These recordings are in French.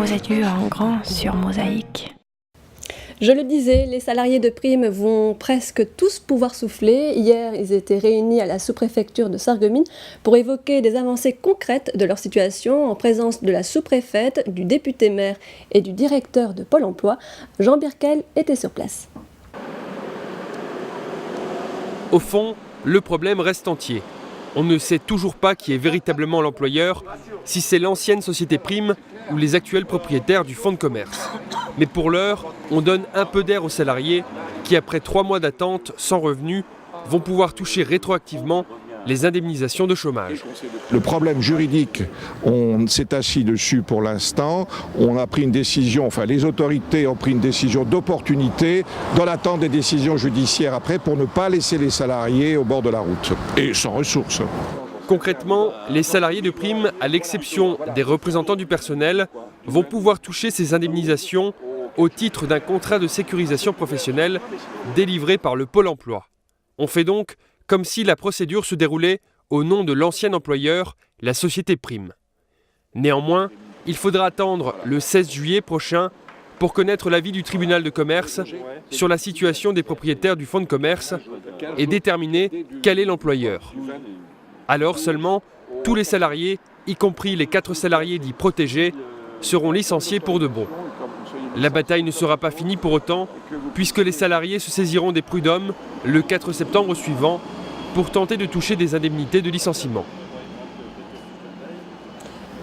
Vous êtes vu en grand sur Mosaïque. Je le disais, les salariés de Prime vont presque tous pouvoir souffler. Hier, ils étaient réunis à la sous-préfecture de Sarreguemines pour évoquer des avancées concrètes de leur situation en présence de la sous-préfète, du député-maire et du directeur de Pôle emploi. Jean Birkel était sur place. Au fond, le problème reste entier. On ne sait toujours pas qui est véritablement l'employeur, si c'est l'ancienne société Prime ou les actuels propriétaires du fonds de commerce. Mais pour l'heure, on donne un peu d'air aux salariés qui, après 3 mois d'attente sans revenus, vont pouvoir toucher rétroactivement les indemnisations de chômage. Le problème juridique, on s'est assis dessus pour l'instant. On a pris une décision, enfin les autorités ont pris une décision d'opportunité dans l'attente des décisions judiciaires après pour ne pas laisser les salariés au bord de la route et sans ressources. Concrètement, les salariés de Prime, à l'exception des représentants du personnel, vont pouvoir toucher ces indemnisations au titre d'un contrat de sécurisation professionnelle délivré par le Pôle emploi. On fait donc comme si la procédure se déroulait au nom de l'ancien employeur, la société Prime. Néanmoins, il faudra attendre le 16 juillet prochain pour connaître l'avis du tribunal de commerce sur la situation des propriétaires du fonds de commerce et déterminer quel est l'employeur. Alors seulement, tous les salariés, y compris les 4 salariés dits protégés, seront licenciés pour de bon. La bataille ne sera pas finie pour autant, puisque les salariés se saisiront des prud'hommes le 4 septembre suivant pour tenter de toucher des indemnités de licenciement.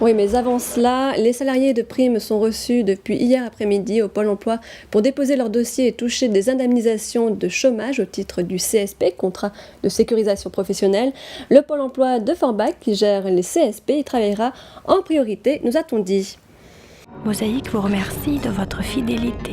Oui, mais avant cela, les salariés de Prime sont reçus depuis hier après-midi au Pôle emploi pour déposer leur dossier et toucher des indemnisations de chômage au titre du CSP, contrat de sécurisation professionnelle. Le Pôle emploi de Forbach, qui gère les CSP, y travaillera en priorité, nous a-t-on dit. Mosaïque vous remercie de votre fidélité.